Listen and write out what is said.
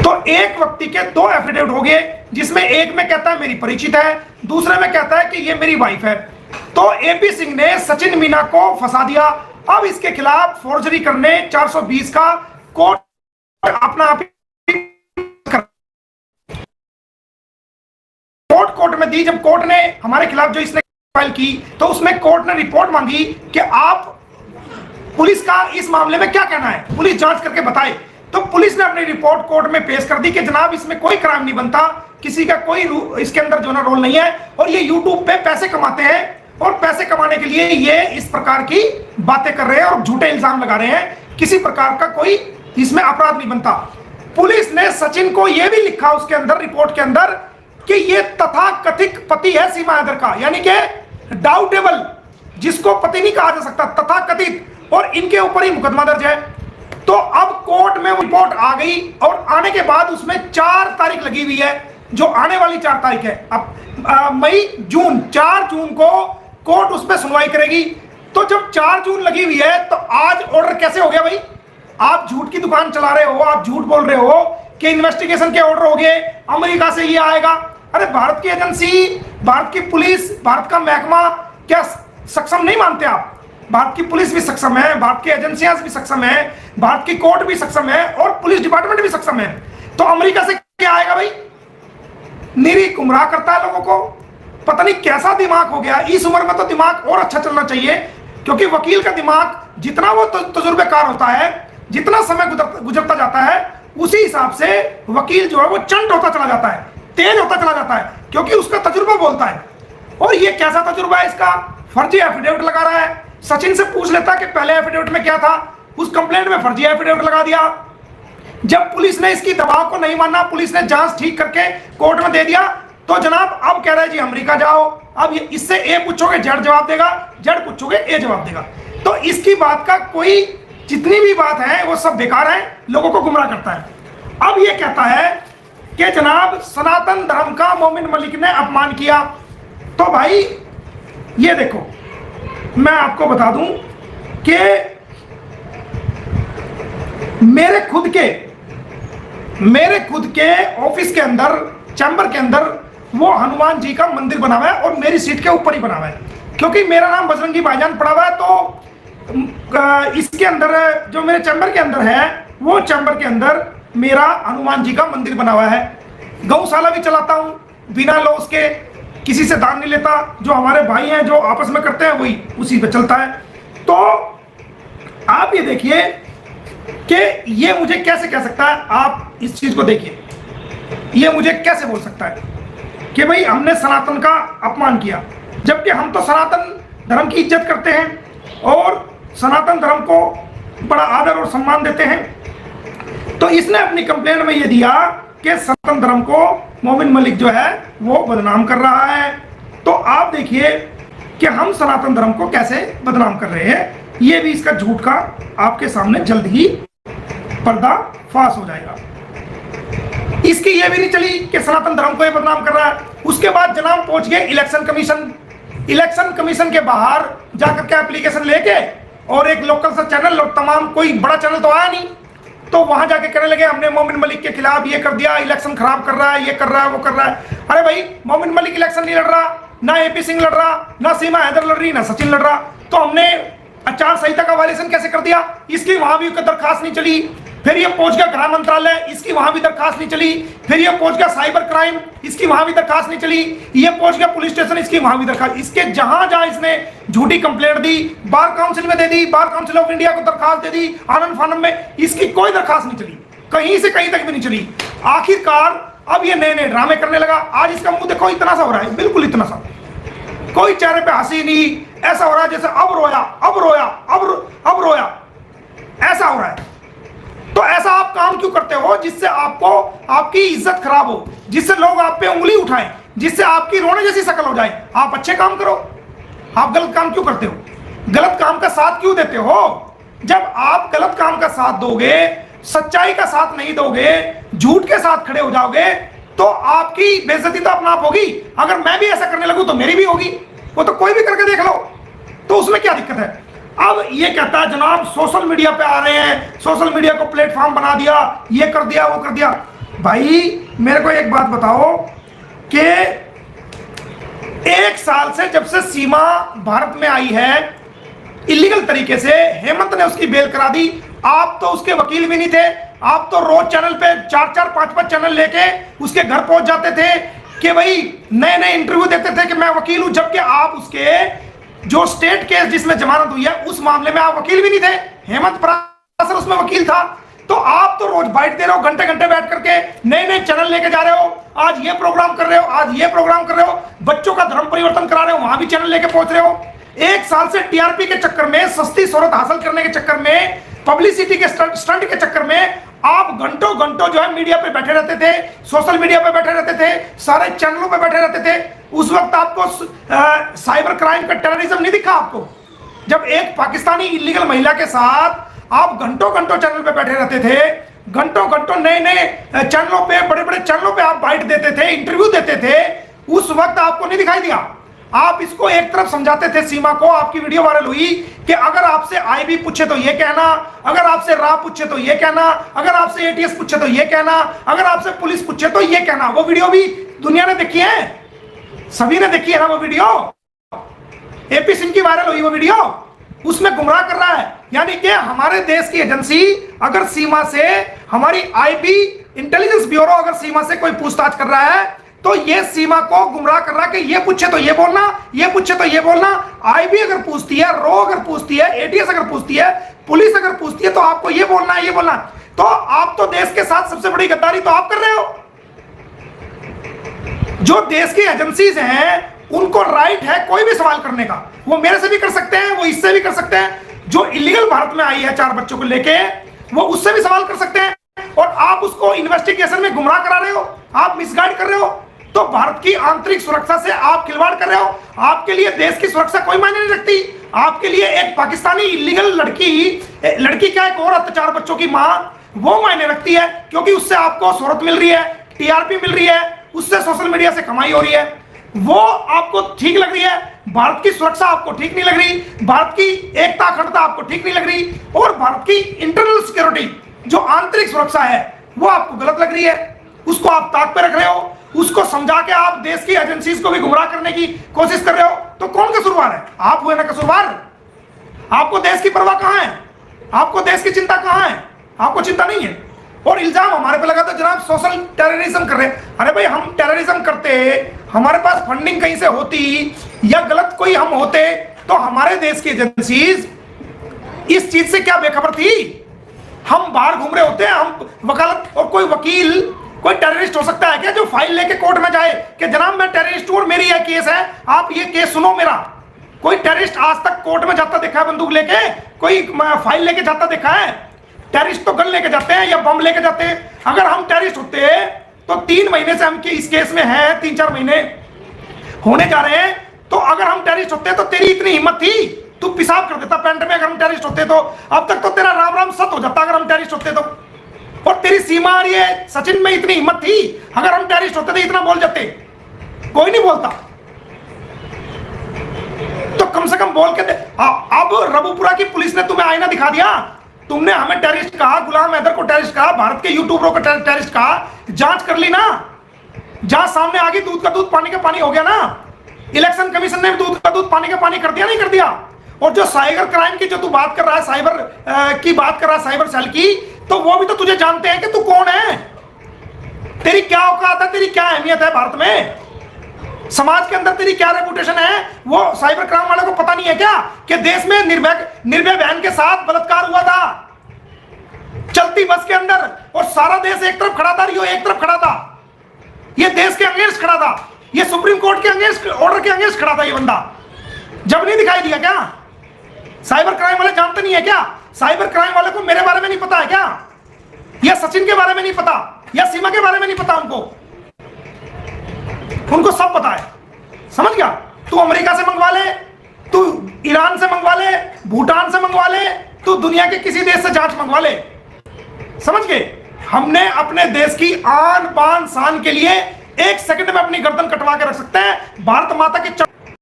तो एक व्यक्ति के दो एफिडेविट हो गए, जिसमें एक में कहता है मेरी परिचित है, दूसरे में कहता है कि ये मेरी वाइफ है। तो एपी सिंह ने सचिन मीना को फंसा दिया। अब इसके खिलाफ फोर्जरी करने 420 का कोर्ट अपना आप कोर्ट में दी। जब कोर्ट ने हमारे खिलाफ जो इसने फाइल की, तो उसमें कोर्ट ने रिपोर्ट मांगी कि आप पुलिस का इस मामले में क्या कहना है, पुलिस जांच करके बताए। तो पुलिस ने अपनी रिपोर्ट कोर्ट में पेश कर दी कि जनाब इसमें कोई क्राइम नहीं बनता, किसी का कोई इसके अंदर जो ना रोल नहीं है, और ये यूट्यूब पे पैसे कमाते हैं और पैसे कमाने के लिए ये इस प्रकार की बातें कर रहे हैं और झूठे इल्जाम लगा रहे हैं। किसी प्रकार का कोई इसमें अपराध नहीं बनता। पुलिस ने सचिन को यह भी लिखा उसके अंदर रिपोर्ट के अंदर कि ये तथाकथित पति है सीमा हैदर का, यानी कि डाउटेबल, जिसको पति नहीं कहा जा सकता, तथाकथित, और इनके ऊपर ही मुकदमा दर्ज है। तो अब कोर्ट में रिपोर्ट आ गई और आने के बाद उसमें 4 तारीख लगी हुई है, जो आने वाली 4 तारीख है। अब मई जून 4 जून को कोर्ट उस पर सुनवाई करेगी। तो जब 4 जून लगी हुई है तो आज ऑर्डर कैसे हो गया भाई? आप झूठ की दुकान चला रहे हो, आप झूठ बोल रहे हो कि इन्वेस्टिगेशन के ऑर्डर हो गए, अमेरिका से ये आएगा। अरे भारत की एजेंसी, भारत की पुलिस, भारत का महकमा क्या सक्षम नहीं मानते आप? भारत की पुलिस भी सक्षम है, भारत की एजेंसियां भी सक्षम है, भारत की कोर्ट भी सक्षम है और पुलिस डिपार्टमेंट भी सक्षम है। तो अमेरिका से क्या आएगा भाई? निरी गुमराह करता है लोगों को। पता नहीं कैसा दिमाग हो गया। इस उम्र में तो दिमाग और अच्छा चलना चाहिए, क्योंकि वकील का दिमाग जितना वो तजुर्बेकार होता है, जितना समय गुजरता जाता है, उसी हिसाब से वकील जो है वो चंट होता चला जाता है, तेज होता चला जाता है, क्योंकि उसका तजुर्बा बोलता है। और ये कैसा तजुर्बा है इसका? फर्जी एफिडेविट लगा रहा है। सचिन से पूछ लेता कि पहले एफिडेविट में क्या था, उस कंप्लेंट में फर्जी एफिडेविट लगा दिया। जब पुलिस ने इसकी दबाव को नहीं माना, पुलिस ने जांच ठीक करके कोर्ट में दे दिया, तो जनाब अब कह रहा है जी अमेरिका जाओ। अब इससे ए पूछोगे जेड जवाब देगा, जेड पूछोगे ए जवाब देगा। तो इसकी बात का कोई, जितनी भी बात है वो सब बेकार है, लोगों को गुमराह करता है। अब ये कहता है कि जनाब सनातन धर्म का मोमिन मलिक ने अपमान किया। तो भाई ये देखो, मैं आपको बता दूं कि मेरे खुद के ऑफिस के अंदर, चैम्बर के अंदर वो हनुमान जी का मंदिर बना हुआ है और मेरी सीट के ऊपर ही बना हुआ है, क्योंकि मेरा नाम बजरंगी भाईजान पड़ा हुआ है। तो इसके अंदर जो मेरे चैम्बर के अंदर है, वो चैम्बर के अंदर मेरा हनुमान जी का मंदिर बना हुआ है। गौशाला भी चलाता हूं बिना लॉस के, किसी से दान नहीं लेता। जो हमारे भाई हैं जो आपस में करते हैं वही उसी पे चलता है। तो आप ये देखिए कि ये मुझे कैसे कह सकता है, आप इस चीज को देखिए, ये मुझे कैसे बोल सकता है कि भाई हमने सनातन का अपमान किया, जबकि हम तो सनातन धर्म की इज्जत करते हैं और सनातन धर्म को बड़ा आदर और सम्मान देते हैं। तो इसने अपनी कंप्लेंट में ये दिया कि सनातन धर्म को मोमिन मलिक जो है वो बदनाम कर रहा है। तो आप देखिए कि हम सनातन धर्म को कैसे बदनाम कर रहे हैं। ये भी इसका झूठ का आपके सामने जल्द ही पर्दाफाश हो जाएगा। इसकी ये भी नहीं चली कि सनातन धर्म को ये बदनाम कर रहा है। उसके बाद जनाब पहुंच गए इलेक्शन कमीशन। इलेक्शन कमीशन के बाहर जाकर के एप्लीकेशन लेके, और एक लोकल सा चैनल, तमाम कोई बड़ा चैनल तो आया नहीं, तो वहां जाके कहने लगे हमने मोमिन मलिक के खिलाफ ये कर दिया, इलेक्शन खराब कर रहा है, ये कर रहा है, वो कर रहा है। अरे भाई मोमिन मलिक इलेक्शन नहीं लड़ रहा, ना एपी सिंह लड़ रहा, ना सीमा हैदर लड़ रही, ना सचिन लड़ रहा। तो हमने आचार संहिता का वायलेशन कैसे कर दिया? इसकी वहां भी दरखास्त नहीं चली। फिर ये पहुंच गया गृह मंत्रालय, इसकी वहां भी दरखास्त नहीं चली। फिर ये पहुंच गया साइबर क्राइम, इसकी वहां भी दरखास्त नहीं चली। ये पहुंच गया पुलिस स्टेशन, इसकी वहां भी दरखास्त। इसके जहां जहां इसने झूठी कंप्लेंट दी, बार काउंसिल में दे दी, बार काउंसिल ऑफ इंडिया को दरखास्त दे दी, आनंद फानम में, इसकी कोई दरखास्त नहीं चली, कहीं से कहीं तक भी नहीं चली। आखिरकार अब ये नए नए ड्रामे करने लगा। आज इसका मुंह देखो, इतना सा हो रहा है, बिल्कुल इतना सा, कोई चेहरे पे हंसी नहीं, ऐसा हो रहा है जैसे अब रोया, अब रोया, अब रोया, ऐसा हो रहा है। तो ऐसा आप काम क्यों करते हो जिससे आपको आपकी इज्जत खराब हो, जिससे लोग आप पे उंगली उठाएं, जिससे आपकी रोने जैसी शक्ल हो जाए? आप अच्छे काम करो, आप गलत काम क्यों करते हो? गलत काम का साथ क्यों देते हो? जब आप गलत काम का साथ दोगे, सच्चाई का साथ नहीं दोगे, झूठ के साथ खड़े हो जाओगे, तो आपकी बेइज्जती तो अपना आप होगी। अगर मैं भी ऐसा करने लगूं तो मेरी भी होगी, वो तो कोई भी करके देख लो, तो उसमें क्या दिक्कत है? अब ये कहता है जनाब सोशल मीडिया पे आ रहे हैं, सोशल मीडिया को प्लेटफॉर्म बना दिया, ये कर दिया, वो कर दिया। भाई मेरे को एक बात बताओ कि 1 साल से जब से सीमा भारत में आई है इलीगल तरीके से, हेमंत ने उसकी बेल करा दी। आप तो उसके वकील भी नहीं थे, आप तो रोज चैनल पे 4-4 5-5 चैनल लेके उसके घर पहुंच जाते थे कि भाई नए नए इंटरव्यू देते थे कि मैं वकील हूं, जबकि आप उसके जो स्टेट केस जिसमें जमानत हुई है उस मामले में आप वकील भी नहीं थे। हेमंत परासर उसमें वकील था। तो आप तो रोज बाइट दे रहे हो, घंटे घंटे बैठ करके नए नए चैनल लेके जा रहे हो, आज ये प्रोग्राम कर रहे हो, आज ये प्रोग्राम कर रहे हो, बच्चों का धर्म परिवर्तन करा रहे हो, वहां भी चैनल लेके पहुंच रहे हो। 1 साल से टीआरपी के चक्कर में, सस्ती शोहरत हासिल करने के चक्कर में, पब्लिसिटी के स्टंट के चक्कर में आप घंटों घंटों जो है मीडिया पे बैठे रहते थे, सोशल मीडिया पे बैठे रहते थे, सारे चैनलों पे बैठे रहते थे। उस वक्त आपको साइबर क्राइम का टेररिज्म नहीं दिखा आपको? जब एक पाकिस्तानी इलीगल महिला के साथ आप घंटों घंटों चैनल पे बैठे रहते थे, घंटों घंटों नए नए चैनलों पे, बड़े बड़े चैनलों पे आप बाइट देते थे, इंटरव्यू देते थे, उस वक्त आपको नहीं दिखाई दिया? आप इसको एक तरफ समझाते थे सीमा को, आपकी वीडियो वायरल हुई कि अगर आपसे आईबी पूछे तो ये कहना, अगर आपसे रा पूछे तो ये कहना, अगर आपसे एटीएस पूछे तो ये कहना, अगर आपसे पुलिस पूछे तो ये कहना। वो वीडियो भी दुनिया ने देखी है, सभी ने देखी है ना वो वीडियो। एपी सिंह की वायरल हुई वो वीडियो, उसमें गुमराह कर रहा है। यानी कि हमारे देश की एजेंसी अगर सीमा से, हमारी आईबी इंटेलिजेंस ब्यूरो अगर सीमा से कोई पूछताछ कर रहा है तो ये सीमा को गुमराह कर रहा है कि ये पूछे तो ये बोलना, ये पूछे तो ये बोलना। आईबी अगर पूछती है, रो अगर पूछती है, एटीएस अगर पूछती है, पुलिस अगर पूछती है तो आपको ये बोलना है, ये बोलना। तो आप तो देश के साथ सबसे बड़ी गद्दारी तो आप कर रहे हो। जो देश की एजेंसीज हैं उनको राइट है कोई भी सवाल करने का, वो मेरे से भी कर सकते हैं, वो इससे भी कर सकते हैं। जो इलीगल भारत में आई है 4 बच्चों को लेके, वो उससे भी सवाल कर सकते हैं। और आप उसको इन्वेस्टिगेशन में गुमराह करा रहे हो, आप मिसगाइड कर रहे हो। तो भारत की आंतरिक सुरक्षा से आप खिलवाड़ कर रहे हो। आपके लिए देश की सुरक्षा कोई मायने नहीं रखती। आपके लिए एक पाकिस्तानी इलीगल लड़की क्या, एक और अत्याचार बच्चों की मां, वो मायने रखती है, क्योंकि उससे आपको शोहरत मिल रही है, टीआरपी मिल रही है, उससे सोशल मीडिया से कमाई हो रही है, वो आपको ठीक लग रही है। भारत की सुरक्षा आपको ठीक नहीं लग रही, भारत की एकता अखंडता आपको ठीक नहीं लग रही, और भारत की इंटरनल सिक्योरिटी जो आंतरिक सुरक्षा है वो आपको गलत लग रही है। उसको आप ताक पे रख रहे हो, उसको समझा के आप देश की एजेंसीज को भी गुमराह करने की कोशिश कर रहे हो। तो कौन कसूरवार है? आप हुए ना कसूरवार। आपको देश की परवाह कहां है? आपको देश की चिंता कहां है? आपको चिंता नहीं है। और इल्जाम हमारे पे लगा तो जनाब सोशल टेररिज्म कर रहे हैं। अरे भाई, हम टेररिज्म करते, हमारे पास फंडिंग कहीं से होती या गलत कोई हम होते तो हमारे देश की एजेंसीज इस चीज से क्या बेखबर थी? हम बाहर घूम रहे होते हैं, हम वकालत, और कोई वकील, कोई टेररिस्ट हो सकता है क्या जो फाइल लेके कोर्ट में जाए कि जनाब मैं टेररिस्ट हूं और मेरी यह केस है, आप ये केस सुनो मेरा? कोई टेररिस्ट आज तक कोर्ट में जाता देखा है बंदूक लेके? कोई फाइल लेके जाता देखा है? टेररिस्ट तो गन लेके जाते हैं या बम लेके जाते हैं। अगर हम टेररिस्ट होते तो 3 महीने से हम इस केस में हैं, 3-4 महीने होने जा रहे हैं, तो अगर हम टेररिस्ट होते तो तेरी इतनी हिम्मत थी, तू पेशाब कर देता पैंट में। अगर हम टेररिस्ट होते तो अब तक तो तेरा राम राम सत हो जाता अगर हम टेररिस्ट होते तो। और तेरी सीमा आ रही है, सचिन में इतनी हिम्मत थी, अगर हम टेररिस्ट होते तो इतना बोल जाते। कोई नहीं बोलता, तो कम से कम बोल के दे। अब रबुपुरा की पुलिस ने तुम्हें आईना दिखा दिया, तुमने हमें टेररिस्ट कहा, गुलाम हैदर को टेररिस्ट कहा, भारत के यूट्यूबरों को टेररिस्ट कहा, जांच कर ली ना? जहां सामने आगे दूध का दूध पानी का पानी हो गया ना। इलेक्शन कमीशन ने दूध का दूध पानी का पानी कर दिया, नहीं कर दिया? और जो साइबर क्राइम की जो तू बात कर रहा है, साइबर की बात कर रहा है, साइबर सेल की, तो वो भी तो तुझे जानते हैं कि तू कौन है, तेरी क्या औकात है, तेरी क्या अहमियत है भारत में, समाज के अंदर तेरी क्या रेपुटेशन है। वो साइबर क्राइम वाले को पता नहीं है क्या कि देश में निर्भय बहन के साथ बलात्कार हुआ था चलती बस के अंदर, और सारा देश एक तरफ खड़ा था, रियो एक तरफ खड़ा था, ये देश के अगेंस्ट खड़ा था, ये सुप्रीम कोर्ट के अगेंस्ट, ऑर्डर के अगेंस्ट खड़ा था ये बंदा। जब नहीं दिखाई दिया क्या? साइबर क्राइम वाले जानते नहीं है क्या? साइबर क्राइम वाले को मेरे बारे में नहीं पता है क्या? या सचिन के बारे में नहीं पता, या सीमा के बारे में नहीं पता? उनको सब पता है। समझ गया? तू अमेरिका से मंगवा ले, तू ईरान से मंगवा ले, भूटान से मंगवा ले, तू दुनिया के किसी देश से जांच मंगवा ले। समझ गए? हमने अपने देश की आन बान शान के लिए 1 सेकंड में अपनी गर्दन कटवा के रख सकते हैं। भारत माता के